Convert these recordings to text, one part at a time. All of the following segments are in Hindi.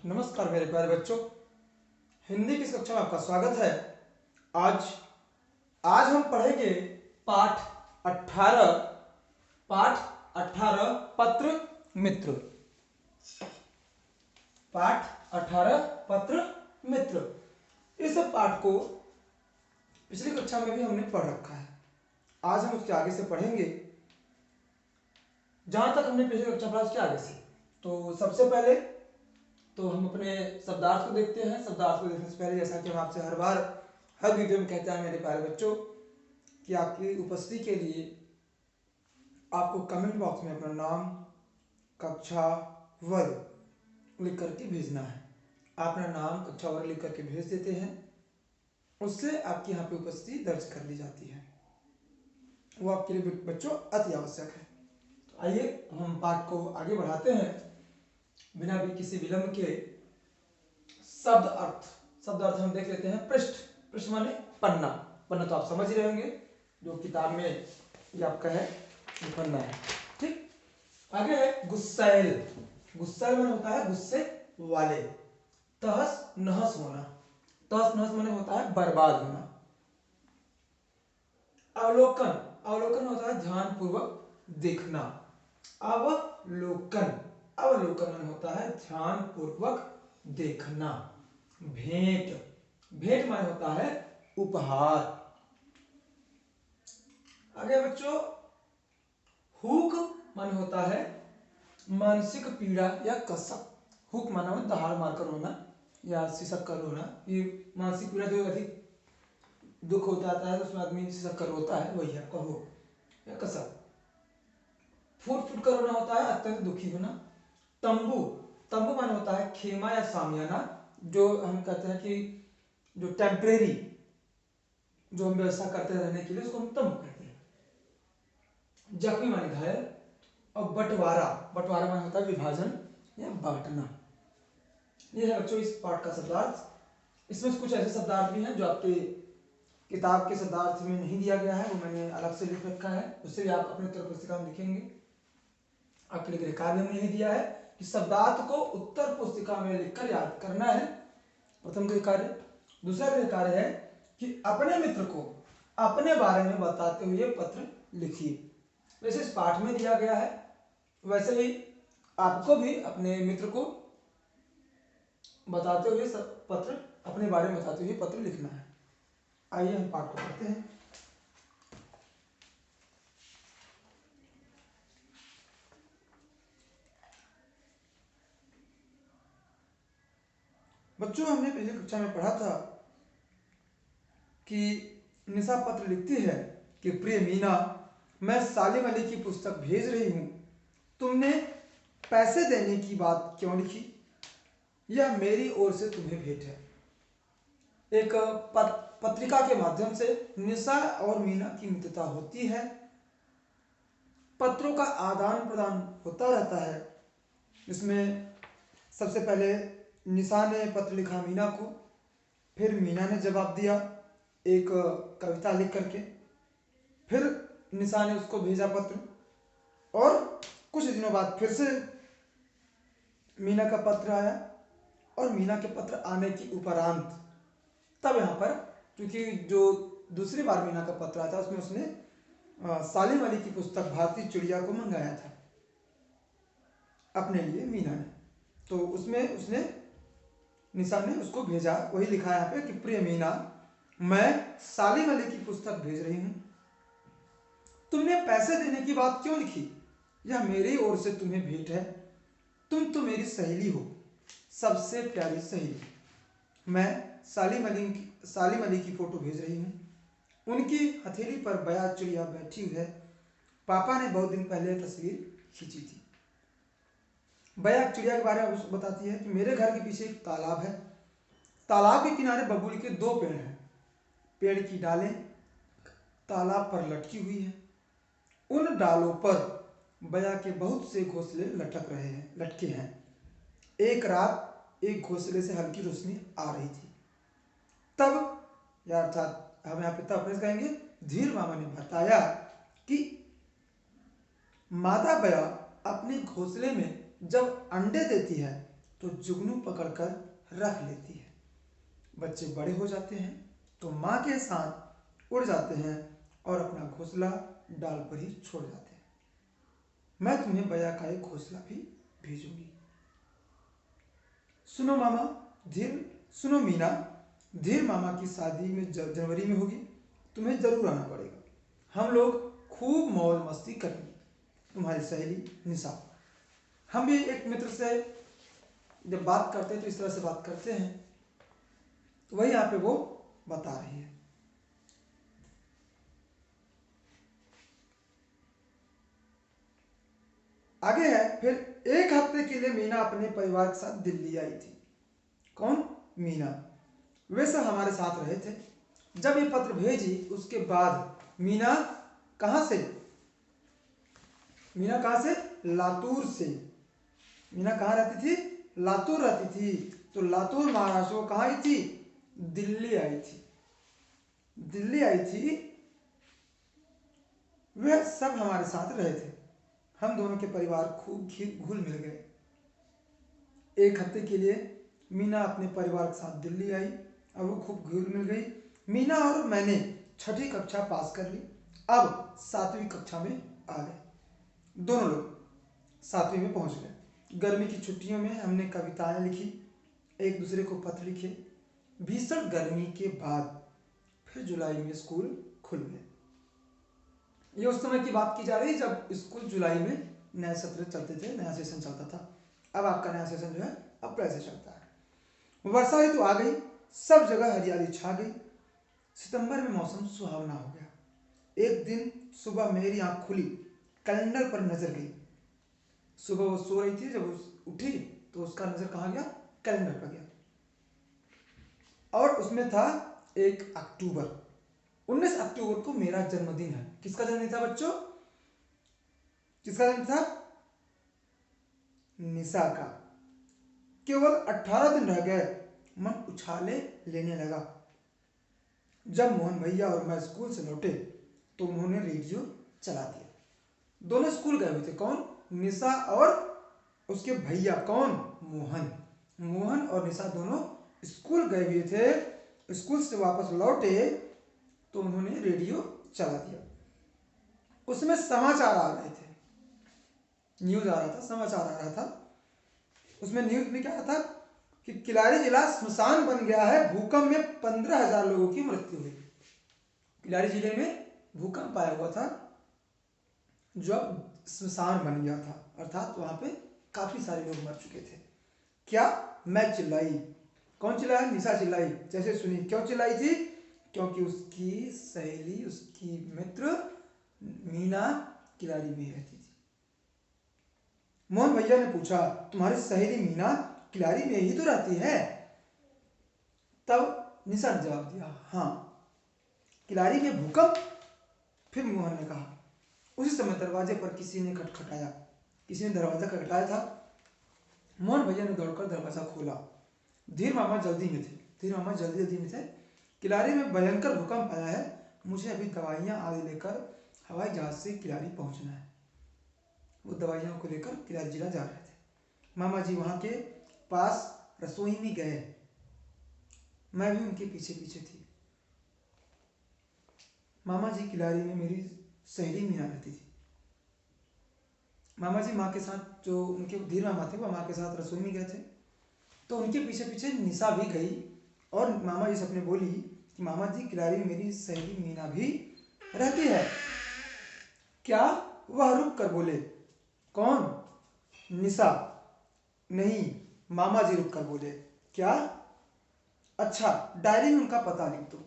नमस्कार मेरे प्यारे बच्चों, हिंदी की इस कक्षा में आपका स्वागत है। आज आज हम पढ़ेंगे पाठ 18 पत्र मित्र। पाठ 18 पत्र मित्र। इस पाठ को पिछली कक्षा में भी हमने पढ़ रखा है। आज हम उसके आगे से पढ़ेंगे, जहां तक हमने पिछली कक्षा पढ़ा उसके आगे से। तो सबसे पहले तो हम अपने शब्दार्थ को देखते हैं। शब्दार्थ को देखने से पहले, जैसा कि हम आपसे हर वीडियो में कहते हैं मेरे प्यारे बच्चों, कि आपकी उपस्थिति के लिए आपको कमेंट बॉक्स में अपना नाम, कक्षा, वर्ग लिख करके भेजना है। आप अपना नाम, कक्षा, वर्ग लिख करके भेज देते हैं, उससे आपकी यहाँ पे उपस्थिति दर्ज कर ली जाती है। वो आपके लिए बच्चों अति आवश्यक है। तो आइए हम पाठ को आगे बढ़ाते हैं बिना भी किसी विलंब के। शब्द अर्थ हम देख लेते हैं। पृष्ठ माने पन्ना। पन्ना तो आप समझ ही रहे होंगे, जो किताब में ये आपका है, ये पन्ना है। ठीक, आगे है गुस्सैल। गुस्सैल माने होता है गुस्से वाले। तहस नहस होना। तहस नहस माने होता है बर्बाद होना। अवलोकन होता है ध्यान पूर्वक देखना। अवलोकन माने होता है ध्यान पूर्वक देखना। भेंट माने होता है उपहार। आगे बच्चों, हुक माने होता है मानसिक पीड़ा या कसक। हुक माना दहाड़ मारकर रोना या सिसक कर रोना। ये मानसिक पीड़ा जो अधिक दुख होता है तो उसमें आदमी सिसक कर रोता है, वही है। और हुक या कसक। फूट कर रोना होता है अत्यंत दुखी होना। तंबू माने होता है खेमा या सामियाना, जो हम कहते हैं कि जो टेम्परेरी जो हम व्यवस्था करते हैं रहने के लिए, उसको हम तंबू कहते हैं। जख्मी माने घायल। और बंटवारा माने होता है विभाजन या बांटना। ये है बच्चों इस पाठ का शब्दार्थ। इसमें कुछ ऐसे शब्दार्थ भी हैं जो आपके किताब के शब्दार्थ में नहीं दिया गया है, वो मैंने अलग से लिख रखा है। उससे भी आप अपने उत्तर पुस्तिका में लिखेंगे। आपके लिए कार्य हमने यही दिया है कि शब्दार्थ को उत्तर पुस्तिका में लिखकर याद करना है, प्रथम गृह कार्य। दूसरा गृह कार्य है कि अपने मित्र को अपने बारे में बताते हुए पत्र लिखिए। वैसे इस पाठ में दिया गया है, वैसे ही आपको भी अपने मित्र को बताते हुए पत्र, अपने बारे में बताते हुए पत्र लिखना है। आइए हम पाठ को पढ़ते हैं। बच्चों, हमने पिछली कक्षा में पढ़ा था कि निशा पत्र लिखती है कि प्रिय मीना, मैं सालिम अली की पुस्तक भेज रही हूं, तुमने पैसे देने की बात क्यों लिखी? यह मेरी ओर से तुम्हें भेंट है। एक पत्रिका के माध्यम से निशा और मीना की मित्रता होती है। पत्रों का आदान प्रदान होता रहता है। इसमें सबसे पहले निशा ने पत्र लिखा मीना को, फिर मीना ने जवाब दिया एक कविता लिख करके, फिर निशा ने उसको भेजा पत्र, और कुछ दिनों बाद फिर से मीना का पत्र आया, और मीना के पत्र आने की उपरांत तब यहाँ पर, क्योंकि जो दूसरी बार मीना का पत्र आया था उसमें उसने सालिम अली की पुस्तक भारतीय चिड़िया को मंगाया था अपने लिए मीना ने। तो उसमें उसने निशा ने उसको भेजा, वही लिखा है यहाँ पे कि प्रिय मीना, मैं सालिम अली की पुस्तक भेज रही हूं, तुमने पैसे देने की बात क्यों लिखी? यह मेरी ओर से तुम्हें भेंट है। तुम तो मेरी सहेली हो, सबसे प्यारी सहेली। मैं सालिम अली की फोटो भेज रही हूँ। उनकी हथेली पर बया चिड़िया बैठी हुई है। पापा ने बहुत दिन पहले तस्वीर खींची थी। बया चिड़िया के बारे में बताती है कि मेरे घर के पीछे एक तालाब है। तालाब के किनारे बबूल के 2 पेड़ हैं। पेड़ की डालें तालाब पर लटकी हुई है। उन डालों पर बया के बहुत से घोंसले लटके हैं। एक रात एक घोंसले से हल्की रोशनी आ रही थी। तब या अर्थात हम यहाँ पे तब कहेंगे, धीर मामा ने बताया कि मादा बया अपने घोंसले में जब अंडे देती है तो जुगनू पकड़कर रख लेती है। बच्चे बड़े हो जाते हैं तो माँ के साथ उड़ जाते हैं और अपना घोंसला डाल पर ही छोड़ जाते हैं। मैं तुम्हें बया का एक घोंसला भी भेजूंगी। सुनो मामा, धीर सुनो मीना, धीर मामा की शादी में जनवरी में होगी, तुम्हें जरूर आना पड़ेगा। हम लोग खूब मौज मस्ती करेंगे। तुम्हारी सहेली निशा। हम भी एक मित्र से जब बात करते हैं तो इस तरह से बात करते हैं, तो वही यहाँ पे वो बता रही है। आगे है, फिर एक हफ्ते के लिए मीना अपने परिवार के साथ दिल्ली आई थी। कौन? मीना। वे सब हमारे साथ रहे थे। जब ये पत्र भेजी उसके बाद मीना कहाँ से? मीना कहाँ से? लातूर से। मीना कहाँ रहती थी? लातूर रहती थी। तो लातूर महाराष्ट्र को कहाँ आई थी? दिल्ली आई थी। दिल्ली आई थी। वे सब हमारे साथ रहे थे। हम दोनों के परिवार खूब घुल मिल गए। एक हफ्ते के लिए मीना अपने परिवार के साथ दिल्ली आई और वो खूब घुल मिल गई। मीना और मैंने छठी कक्षा पास कर ली। अब 7वीं कक्षा में आ गए। दोनों लोग 7वीं में पहुंच गए। गर्मी की छुट्टियों में हमने कविताएं लिखी, एक दूसरे को पत्र लिखे। भीषण गर्मी के बाद फिर जुलाई में स्कूल खुल गए। ये उस समय की बात की जा रही जब स्कूल जुलाई में नए सत्र चलते थे, नया सेशन चलता था। अब आपका नया सेशन जो है अप्रैल से चलता है। वर्षा ऋतु आ गई, सब जगह हरियाली छा गई। सितंबर में मौसम सुहावना हो गया। एक दिन सुबह मेरी आंख खुली, कैलेंडर पर नजर गई। सुबह वो सो रही थी, जब वो उठी तो उसका नजर कहाँ गया? कैलेंडर पर गया और उसमें था 1 अक्टूबर। 19 अक्टूबर को मेरा जन्मदिन है। किसका जन्मदिन था बच्चों? किसका जन्म था? निशा का। केवल 18 दिन रह गए। मन उछाले लेने लगा। जब मोहन भैया और मैं स्कूल से लौटे तो उन्होंने रेडियो चला दिया। दोनों स्कूल गए हुए थे। कौन? निशा और उसके भैया। कौन? मोहन। मोहन और निशा दोनों स्कूल गए हुए थे। स्कूल से वापस लौटे तो उन्होंने रेडियो चला दिया। उसमें समाचार आ रहे थे, न्यूज आ रहा था, समाचार आ रहा था। उसमें न्यूज में क्या था कि किलारी जिला स्मशान बन गया है। भूकंप में 15,000 लोगों की मृत्यु हुई। किलारी जिले में भूकंप आया हुआ था जो अब स्मशान बन गया था, अर्थात वहां पे काफी सारे लोग मर चुके थे। क्या? मैं चिल्लाई। कौन चिल्लाया? निशा चिल्लाई। जैसे सुनी। क्यों चिल्लाई थी? क्योंकि उसकी सहेली, उसकी मित्र मीना किलारी में रहती थी। मोहन भैया ने पूछा, तुम्हारी सहेली मीना किलारी में ही तो रहती है? तब निशा ने जवाब दिया, हाँ। किलारी में भूकंप? फिर मोहन ने कहा। उसी समय दरवाजे पर किसी ने खटखटाया। किसी ने दरवाजा खटखटाया था। मोहन भैया ने दौड़कर दरवाजा खोला। धीर मामा जल्दी में थे। धीर मामा जल्दी में थे। किलारी में भयंकर भूकंप आया है। मुझे अभी दवाइयां आदि लेकर हवाई जहाज से किलारी पहुंचना है। वो दवाइयों को लेकर किलारी जिला जा रहे थे। मामा जी वहां के पास रसोई में गए। मैं भी उनके पीछे पीछे थी। मामा जी किलारी में मेरी सहेली मीना रहती थी। मामा जी माँ के साथ, जो उनके धीर मामा थे, वो माँ के साथ रसोई में गए थे। तो उनके पीछे पीछे निशा भी गई और मामा जी से अपने बोली कि मामा जी किलारी में मेरी सहेली मीना भी रहती है। क्या? वह रुक कर बोले। कौन? निशा। नहीं, मामा जी रुक कर बोले। क्या? अच्छा, डायरी में उनका पता लिख दो।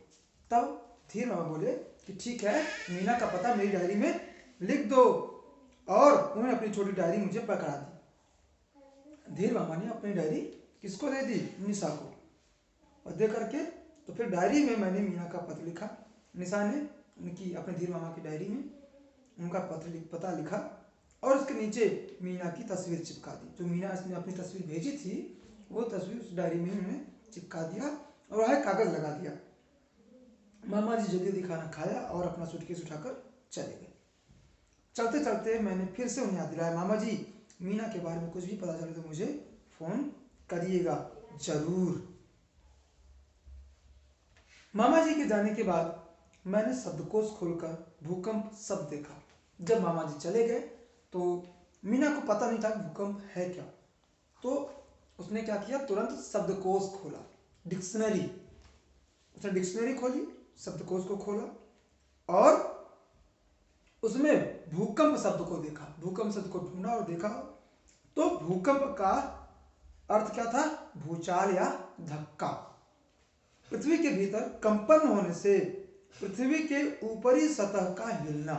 तब धीर मामा बोले कि ठीक है, मीना का पता मेरी डायरी में लिख दो। और उन्होंने अपनी छोटी डायरी मुझे पकड़ा दी। धीर मामा ने अपनी डायरी किसको दे दी? निशा को। और दे करके तो फिर डायरी में मैंने मीना का पत्र लिखा। निशा ने उनकी अपने धीर मामा की डायरी में उनका पता लिखा और उसके नीचे मीना की तस्वीर चिपका दी। जो मीना ने अपनी तस्वीर भेजी थी वो तस्वीर उस डायरी में उन्होंने चिपका दिया और वह कागज लगा दिया। मामा जी जल्दी खाना खाया और अपना सूटकेस उठाकर चले गए। चलते चलते मैंने फिर से उन्हें याद दिलाया, मामा जी मीना के बारे में कुछ भी पता चले तो मुझे फोन करिएगा जरूर। मामा जी के जाने के बाद मैंने शब्दकोश खोलकर भूकंप शब्द देखा। जब मामा जी चले गए तो मीना को पता नहीं था भूकंप है क्या, तो उसने क्या किया, तुरंत शब्दकोश खोला, डिक्शनरी। उसने डिक्शनरी खोली, शब्दकोश को खोला और उसमें भूकंप शब्द को देखा, भूकंप शब्द को ढूंढा और देखा तो भूकंप का अर्थ क्या था, भूचाल या धक्का। पृथ्वी के भीतर कंपन होने से पृथ्वी के ऊपरी सतह का हिलना।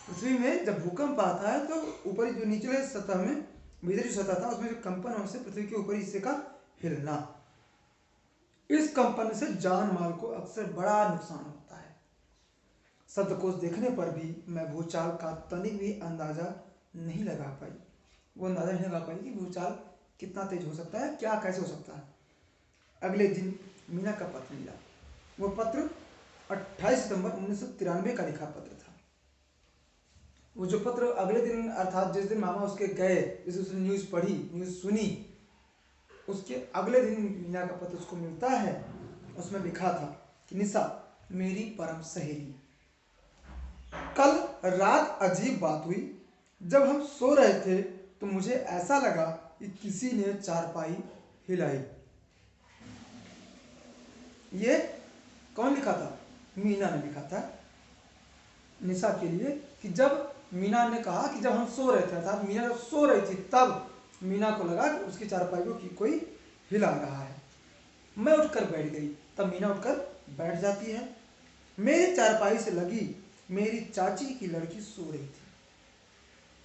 पृथ्वी में जब भूकंप आता है तो ऊपरी जो निचले सतह में, भीतरी सतह था उसमें जो कंपन होने से पृथ्वी के ऊपरी हिस्से का हिलना। इस कंपन से जान माल को अक्सर बड़ा नुकसान होता है। शब्दकोश देखने पर भी मैं भूचाल का तनिक भी अंदाजा नहीं लगा पाई। वो अंदाजा नहीं लगा पाई कि भूचाल कितना तेज हो सकता है, क्या कैसे हो सकता है। अगले दिन मीना का पत्र मिला। वो पत्र 28 सितंबर 1993 का लिखा पत्र था। वो जो पत्र अगले दिन अर्थात जिस दिन मामा उसके गए, जिस उसने न्यूज़ पढ़ी, न्यूज़ सुनी, उसके अगले दिन मीना का पत्र उसको मिलता है। उसमें लिखा था कि निशा मेरी परम सहेली, कल रात अजीब बात हुई। जब हम सो रहे थे तो मुझे ऐसा लगा कि किसी ने चारपाई हिलाई। ये कौन लिखा था, मीना ने लिखा था निशा के लिए कि जब मीना ने कहा कि जब हम सो रहे थे, अर्थात मीना जब सो रही थी तब मीना को लगा कि उसकी चारपाई को कोई हिला रहा है। मैं उठकर बैठ गई, तब मीना उठकर बैठ जाती है। मेरी चारपाई से लगी मेरी चाची की लड़की सो रही थी।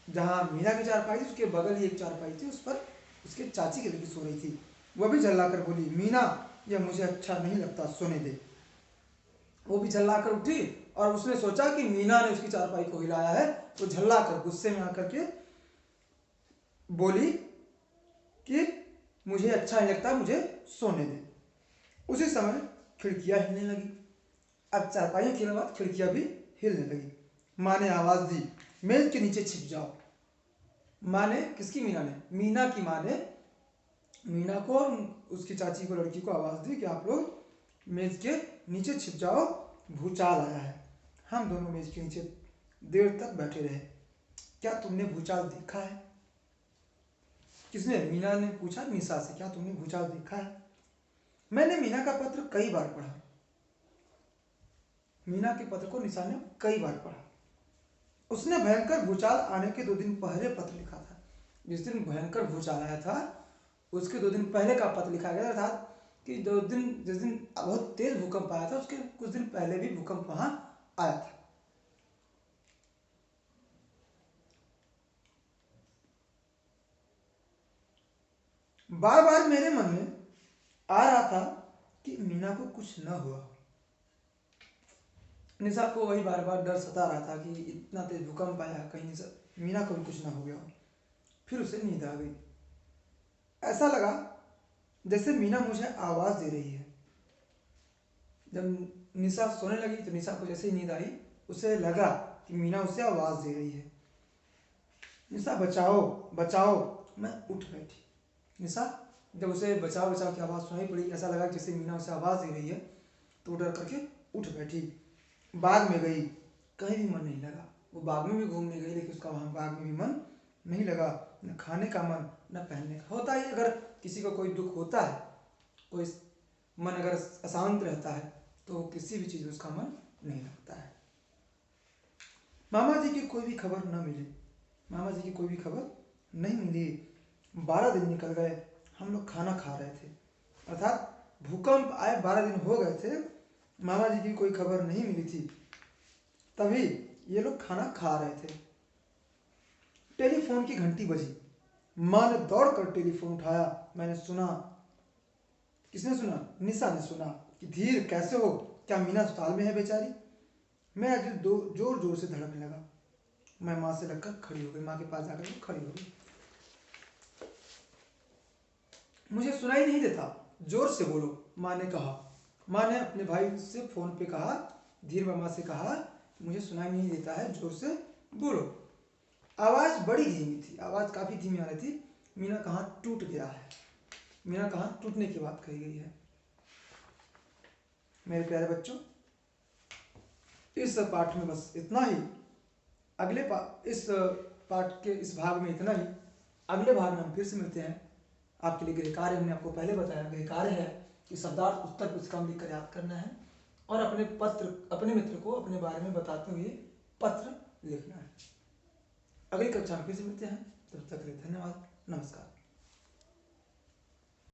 जहां मीना की चारपाई थी उसके बगल ही एक चारपाई थी, उस पर उसके चाची की लड़की सो रही थी। वह भी झल्लाकर बोली, मीना यह मुझे अच्छा नहीं लगता, सोने दे। वो भी झल्लाकर उठी और उसने सोचा कि मीना ने उसकी चारपाई को हिलाया है, तो झल्लाकर गुस्से में आकर के बोली कि मुझे अच्छा नहीं लगता, मुझे सोने दे। उसी समय खिड़कियां हिलने लगी। अब चारपाई के बाद खिड़कियां भी हिलने लगी। माँ ने आवाज दी, मेज के नीचे छिप जाओ। माँ ने, किसकी, मीना ने, मीना की माँ ने मीना को और उसकी चाची को, लड़की को आवाज दी कि आप लोग मेज के नीचे छिप जाओ, भूचाल आया है। हम दोनों मेज के नीचे देर तक बैठे रहे। क्या तुमने भूचाल देखा है? किसने? मीना ने पूछा निशा से, क्या तुमने भूचाल देखा है? मैंने मीना का पत्र कई बार पढ़ा। मीना के पत्र को निशा ने कई बार पढ़ा। उसने भयंकर भूचाल आने के 2 दिन पहले पत्र लिखा था। जिस दिन भयंकर भूचाल आया था उसके 2 दिन पहले का पत्र लिखा गया था कि जिस दिन बहुत तेज भूकंप आया था उसके कुछ दिन पहले भी भूकंप वहां आया था। बार बार मेरे मन में आ रहा था कि मीना को कुछ न हुआ। निशा को वही बार बार डर सता रहा था कि इतना तेज भूकंप आया, कहीं मीना को भी कुछ ना हो गया। फिर उसे नींद आ गई। ऐसा लगा जैसे मीना मुझे आवाज दे रही है। जब निशा सोने लगी तो निशा को जैसे ही नींद आई उसे लगा कि मीना उसे आवाज दे रही है, निशा बचाओ बचाओ। मैं उठ बैठी। निशा, जब उसे बचाओ बचाओ की आवाज सुनाई पड़ी, ऐसा लगा जैसे मीना उसे आवाज दे रही है, तो डर करके उठ बैठी। बाग में गई, कहीं भी मन नहीं लगा। वो बाग में भी घूमने गई लेकिन उसका वहां बाग में भी मन नहीं लगा। न खाने का मन, न पहनने का। होता ही, अगर किसी को कोई दुख होता है, कोई मन अगर अशांत रहता है तो किसी भी चीज में उसका मन नहीं लगता है। मामा जी की कोई भी खबर न मिली। मामा जी की कोई भी खबर नहीं मिली। 12 दिन निकल गए। हम लोग खाना खा रहे थे, अर्थात भूकंप आए 12 दिन हो गए थे, मामा जी की कोई खबर नहीं मिली थी। तभी ये लोग खाना खा रहे थे। टेलीफोन की घंटी बजी। माँ ने दौड़कर टेलीफोन उठाया। मैंने सुना। किसने सुना? निशा ने सुना कि धीर कैसे हो, क्या मीना अस्पताल में है बेचारी? मेरा दिल जोर जोर से धड़कने लगा। मैं माँ से लगकर खड़ी हो गई, माँ के पास जाकर खड़ी हो गई। मुझे सुनाई नहीं देता, जोर से बोलो, माँ ने कहा। माँ ने अपने भाई से फोन पे कहा, धीर मामा से कहा, मुझे सुनाई नहीं देता है, जोर से बोलो। आवाज बड़ी धीमी थी, आवाज काफी धीमी आ रही थी। मीना कहाँ टूट गया है। मीना कहाँ टूटने की बात कही गई है। मेरे प्यारे बच्चों, इस पाठ में बस इतना ही। इस पाठ के इस भाग में इतना ही। अगले भाग में हम फिर से मिलते हैं। आपके लिए गृह कार्य हमने आपको पहले बताया, गृह कार्य है कि शब्दार्थ उत्तर पुस्तिका लिख कर याद करना है और अपने मित्र को अपने बारे में बताते हुए पत्र लिखना है। अगली कक्षा में फिर से मिलते हैं, तब तक के लिए धन्यवाद, नमस्कार।